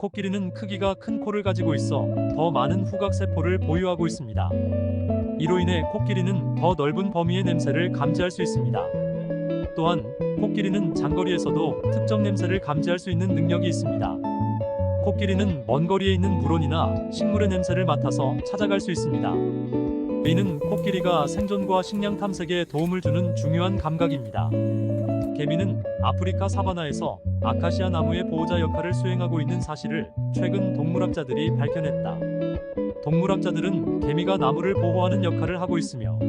코끼리는 크기가 큰 코를 가지고 있어 더 많은 후각세포를 보유하고 있습니다. 이로 인해 코끼리는 더 넓은 범위의 냄새를 감지할 수 있습니다. 또한 코끼리는 장거리에서도 특정 냄새를 감지할 수 있는 능력이 있습니다. 코끼리는 먼 거리에 있는 물온이나 식물의 냄새를 맡아서 찾아갈 수 있습니다. 이는 코끼리가 생존과 식량 탐색에 도움을 주는 중요한 감각입니다. 개미는 아프리카 사바나에서 아카시아 나무의 보호자 역할을 수행하고 있는 사실을 최근 동물학자들이 밝혀냈다. 동물학자들은 개미가 나무를 보호하는 역할을 하고 있으며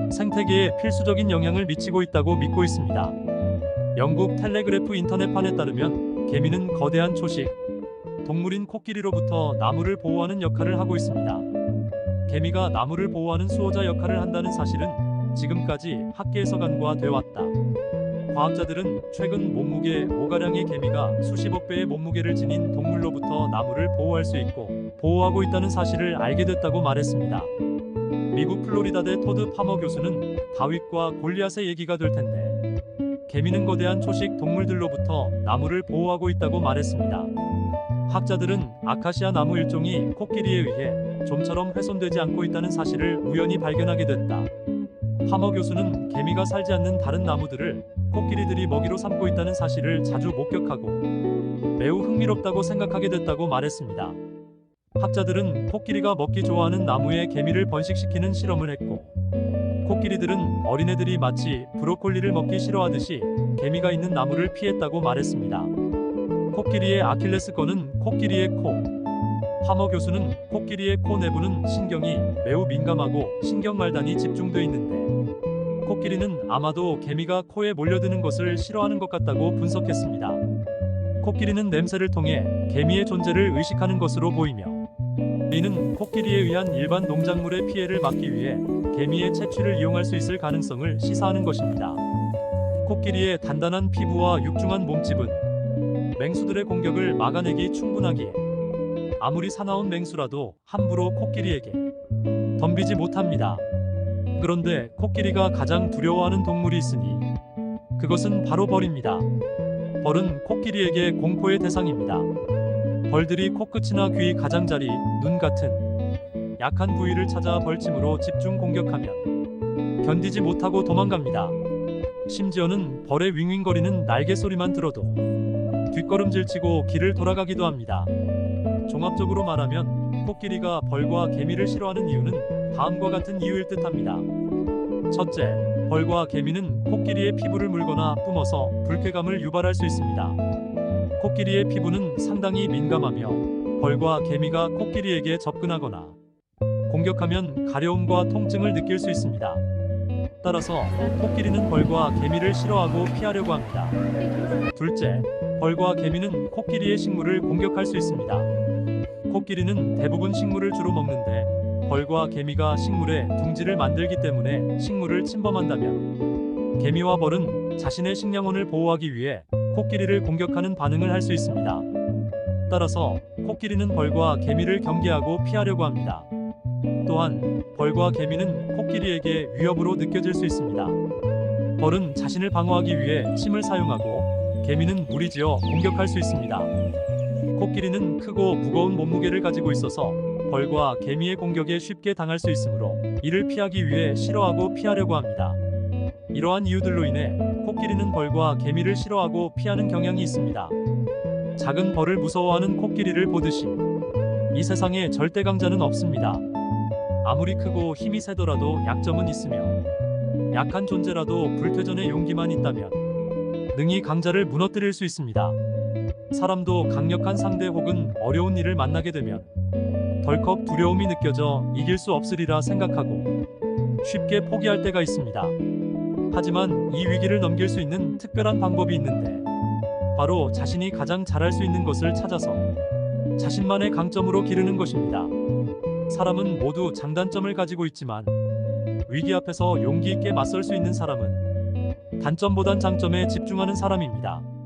생태계에 필수적인 영향을 미치고 있다고 믿고 있습니다. 영국 텔레그래프 인터넷판에 따르면 개미는 거대한 초식 동물인 코끼리로부터 나무를 보호하는 역할을 하고 있습니다. 개미가 나무를 보호하는 수호자 역할을 한다는 사실은 지금까지 학계에서 간과되어 왔다. 과학자들은 최근 몸무게 5가량의 개미가 수십억 배의 몸무게를 지닌 동물로부터 나무를 보호할 수 있고 보호하고 있다는 사실을 알게 됐다고 말했습니다. 미국 플로리다대 토드 파머 교수는 다윗과 골리앗의 얘기가 될 텐데 개미는 거대한 초식 동물들로부터 나무를 보호하고 있다고 말했습니다. 학자들은 아카시아 나무 일종이 코끼리에 의해 좀처럼 훼손되지 않고 있다는 사실을 우연히 발견하게 됐다. 파머 교수는 개미가 살지 않는 다른 나무들을 코끼리들이 먹이로 삼고 있다는 사실을 자주 목격하고 매우 흥미롭다고 생각하게 됐다고 말했습니다. 학자들은 코끼리가 먹기 좋아하는 나무에 개미를 번식시키는 실험을 했고 코끼리들은 어린애들이 마치 브로콜리를 먹기 싫어하듯이 개미가 있는 나무를 피했다고 말했습니다. 코끼리의 아킬레스건은 코끼리의 코. 파머 교수는 코끼리의 코 내부는 신경이 매우 민감하고 신경말단이 집중돼 있는데 코끼리는 아마도 개미가 코에 몰려드는 것을 싫어하는 것 같다고 분석했습니다. 코끼리는 냄새를 통해 개미의 존재를 의식하는 것으로 보이며 이는 코끼리에 의한 일반 농작물의 피해를 막기 위해 개미의 채취를 이용할 수 있을 가능성을 시사하는 것입니다. 코끼리의 단단한 피부와 육중한 몸집은 맹수들의 공격을 막아내기 충분하기에 아무리 사나운 맹수라도 함부로 코끼리에게 덤비지 못합니다. 그런데 코끼리가 가장 두려워하는 동물이 있으니 그것은 바로 벌입니다. 벌은 코끼리에게 공포의 대상입니다. 벌들이 코끝이나 귀 가장자리, 눈 같은 약한 부위를 찾아 벌침으로 집중 공격하면 견디지 못하고 도망갑니다. 심지어는 벌의 윙윙거리는 날개 소리만 들어도 뒷걸음질치고 길을 돌아가기도 합니다. 종합적으로 말하면 코끼리가 벌과 개미를 싫어하는 이유는 다음과 같은 이유일 듯합니다. 첫째, 벌과 개미는 코끼리의 피부를 물거나 뿜어서 불쾌감을 유발할 수 있습니다. 코끼리의 피부는 상당히 민감하며 벌과 개미가 코끼리에게 접근하거나 공격하면 가려움과 통증을 느낄 수 있습니다. 따라서 코끼리는 벌과 개미를 싫어하고 피하려고 합니다. 둘째, 벌과 개미는 코끼리의 식물을 공격할 수 있습니다. 코끼리는 대부분 식물을 주로 먹는데 벌과 개미가 식물에 둥지를 만들기 때문에 식물을 침범한다면 개미와 벌은 자신의 식량원을 보호하기 위해 코끼리를 공격하는 반응을 할 수 있습니다. 따라서 코끼리는 벌과 개미를 경계하고 피하려고 합니다. 또한 벌과 개미는 코끼리에게 위협으로 느껴질 수 있습니다. 벌은 자신을 방어하기 위해 침을 사용하고 개미는 무리지어 공격할 수 있습니다. 코끼리는 크고 무거운 몸무게를 가지고 있어서 벌과 개미의 공격에 쉽게 당할 수 있으므로 이를 피하기 위해 싫어하고 피하려고 합니다. 이러한 이유들로 인해 코끼리는 벌과 개미를 싫어하고 피하는 경향이 있습니다. 작은 벌을 무서워하는 코끼리를 보듯이 이 세상에 절대 강자는 없습니다. 아무리 크고 힘이 세더라도 약점은 있으며 약한 존재라도 불퇴전의 용기만 있다면 능히 강자를 무너뜨릴 수 있습니다. 사람도 강력한 상대 혹은 어려운 일을 만나게 되면 덜컥 두려움이 느껴져 이길 수 없으리라 생각하고 쉽게 포기할 때가 있습니다. 하지만 이 위기를 넘길 수 있는 특별한 방법이 있는데 바로 자신이 가장 잘할 수 있는 것을 찾아서 자신만의 강점으로 기르는 것입니다. 사람은 모두 장단점을 가지고 있지만 위기 앞에서 용기 있게 맞설 수 있는 사람은 단점보단 장점에 집중하는 사람입니다.